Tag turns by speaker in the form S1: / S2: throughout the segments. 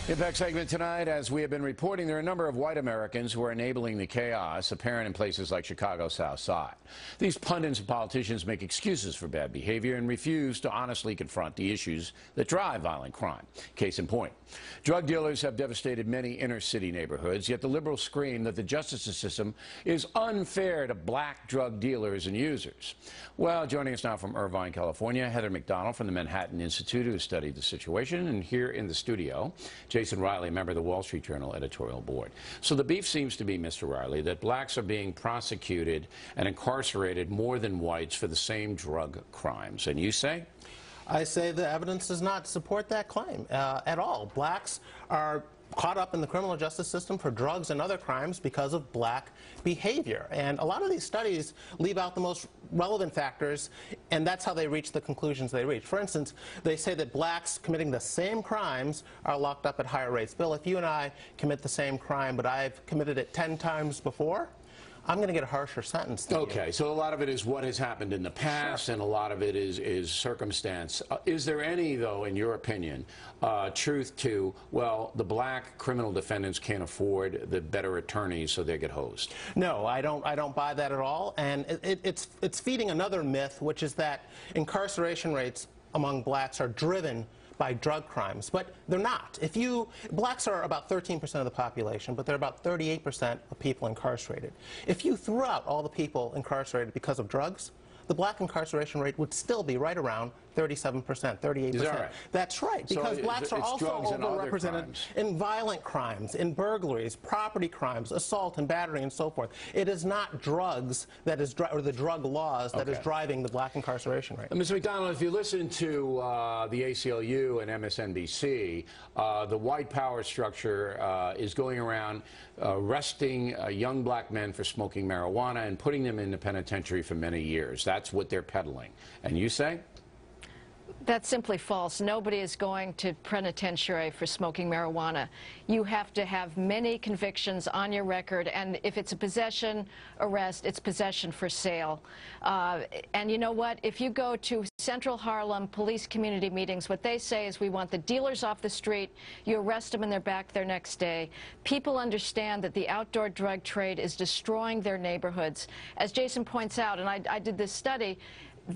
S1: Impact segment tonight, as we have been reporting, there are a number of white Americans who are enabling the chaos apparent in places like Chicago's South Side. These pundits and politicians make excuses for bad behavior and refuse to honestly confront the issues that drive violent crime. Case in point, drug dealers have devastated many inner city neighborhoods, yet the liberals scream that the justice system is unfair to black drug dealers and users. Well, joining us now from Irvine, California, Heather MacDonald from the Manhattan Institute, who has studied the situation, and here in the studio, Jason Riley, member of the Wall Street Journal editorial board. So the beef seems to be, Mr. Riley, that blacks are being prosecuted and incarcerated more than whites for the same drug crimes. And you say?
S2: I say the evidence does not support that claim at all. Blacks are caught up in the criminal justice system for drugs and other crimes because of black behavior. And a lot of these studies leave out the most relevant factors, and that's how they reach the conclusions they reach. For instance, they say that blacks committing the same crimes are locked up at higher rates. Bill, if you and I commit the same crime, but I've committed it 10 times before, I'm going to get a harsher sentence than
S1: Okay,
S2: you.
S1: so a lot of it is what has happened in the past, and a lot of it is circumstance. Is there any, though, in your opinion, truth to, well, the black criminal defendants can't afford the better attorneys, so they get hosed?
S2: No, I don't buy that at all, and it's feeding another myth, which is that incarceration rates among blacks are driven by drug crimes, but they're not. Blacks are about 13% of the population, but they're about 38% of people incarcerated. If you threw out all the people incarcerated because of drugs, the black incarceration rate would still be right around 37%, 38%.
S1: Is that right?
S2: That's right, because
S1: so
S2: blacks are also overrepresented in violent crimes, in burglaries, property crimes, assault and battery, and so forth. It is not drugs that is, or the drug laws that is driving the black incarceration rate.
S1: Mr. MacDonald, if you listen to the ACLU and MSNBC, the white power structure is going around arresting young black men for smoking marijuana and putting them in the penitentiary for many years. That's what they're peddling. And you say?
S3: That's simply false. Nobody is going to penitentiary for smoking marijuana. You have to have many convictions on your record, and if it's a possession arrest, it's possession for sale. And you know what? If you go to Central Harlem police community meetings, what they say is we want the dealers off the street. You arrest them and they're back there next day. People understand that the outdoor drug trade is destroying their neighborhoods. As Jason points out, and I did this study,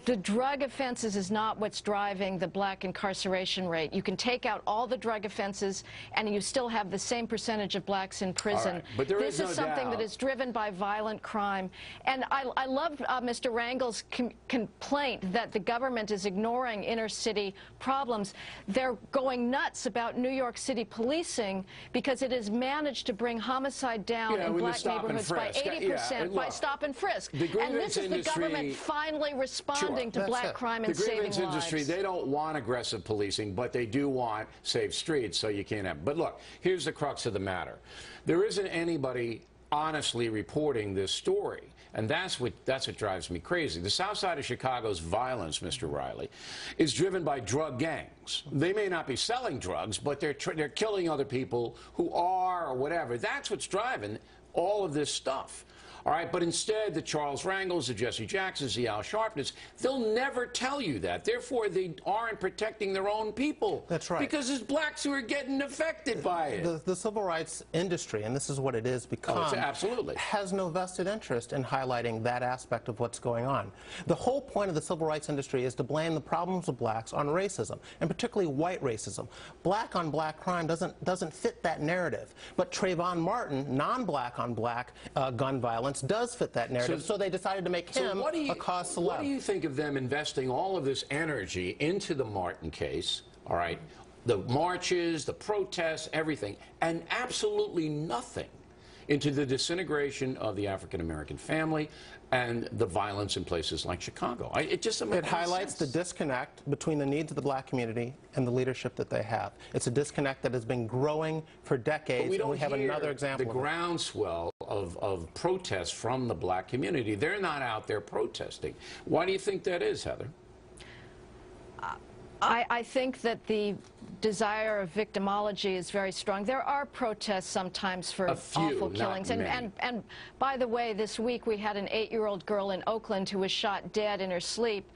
S3: the drug offenses is not what's driving the black incarceration rate. You can take out all the drug offenses and you still have the same percentage of blacks in prison.
S1: Right. But there
S3: this
S1: is
S3: is
S1: no
S3: something
S1: doubt
S3: that is driven by violent crime. And I love Mr. Rangel's complaint that the government is ignoring inner city problems. They're going nuts about New York City policing because it has managed to bring homicide down in black neighborhoods by 80% by stop and frisk. And this is the government finally responding to black crime and saving lives.
S1: The grievance industry, they don't want aggressive policing, but they do want safe streets, so you can't have. But look, here's the crux of the matter. There isn't anybody honestly reporting this story, and that's what drives me crazy. The south side of Chicago's violence, Mr. Riley, is driven by drug gangs. They may not be selling drugs, but they're killing other people who are, or whatever. That's what's driving all of this stuff. All right, but instead, the Charles Rangels, the Jesse Jacksons, the Al Sharptons, they'll never tell you that. Therefore, they aren't protecting their own people.
S2: That's right.
S1: Because it's blacks who are getting affected by it.
S2: The civil rights industry, and this is what it is become,
S1: absolutely,
S2: has no vested interest in highlighting that aspect of what's going on. The whole point of the civil rights industry is to blame the problems of blacks on racism, and particularly white racism. Black on black crime doesn't fit that narrative. But Trayvon Martin, non-black on black gun violence, does fit that narrative, so they decided to make him a cause célèbre.
S1: What do you think of them investing all of this energy into the Martin case, all right, the marches, the protests, everything, and absolutely nothing into the disintegration of the African-American family and the violence in places like Chicago? It
S2: highlights the disconnect between the needs of the black community and the leadership that they have. It's a disconnect that has been growing for decades, and we have another example.
S1: The groundswell of protests from the black community. They're not out there protesting. Why do you think that is, Heather?
S3: I think that the desire of victimology is very strong. There are protests sometimes for awful killings. And by the way, this week we had an 8-year-old girl in Oakland who was shot dead in her sleep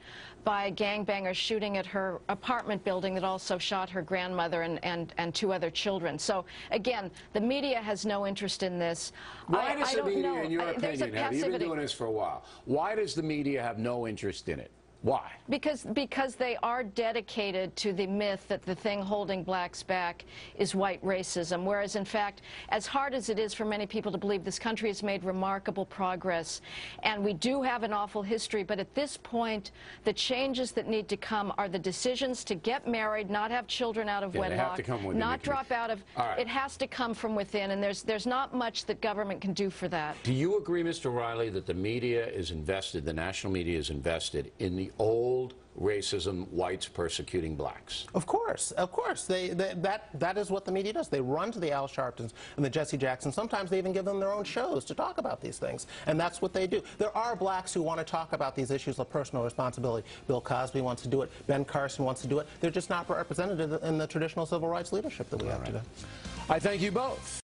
S3: by gangbangers shooting at her apartment building that also shot her grandmother and 2 other children. So, again, the media has no interest in this.
S1: Why does the media, in your opinion, you've been doing this for a while, why does the media have no interest in it? Why?
S3: Because they are dedicated to the myth that the thing holding blacks back is white racism, whereas in fact, as hard as it is for many people to believe, this country has made remarkable progress, and we do have an awful history, but at this point, the changes that need to come are the decisions to get married, not have children out of wedlock, not drop out of, it has to come from within, and there's not much that government can do for that.
S1: Do you agree, Mr. O'Reilly, that the media is invested, the national media is invested in the old racism, whites persecuting blacks?
S2: Of course, of course. That is what the media does. They run to the Al Sharptons and the Jesse Jacksons. Sometimes they even give them their own shows to talk about these things, and that's what they do. There are blacks who want to talk about these issues of personal responsibility. Bill Cosby wants to do it. Ben Carson wants to do it. They're just not represented in the traditional civil rights leadership that we have today.
S1: I thank you both.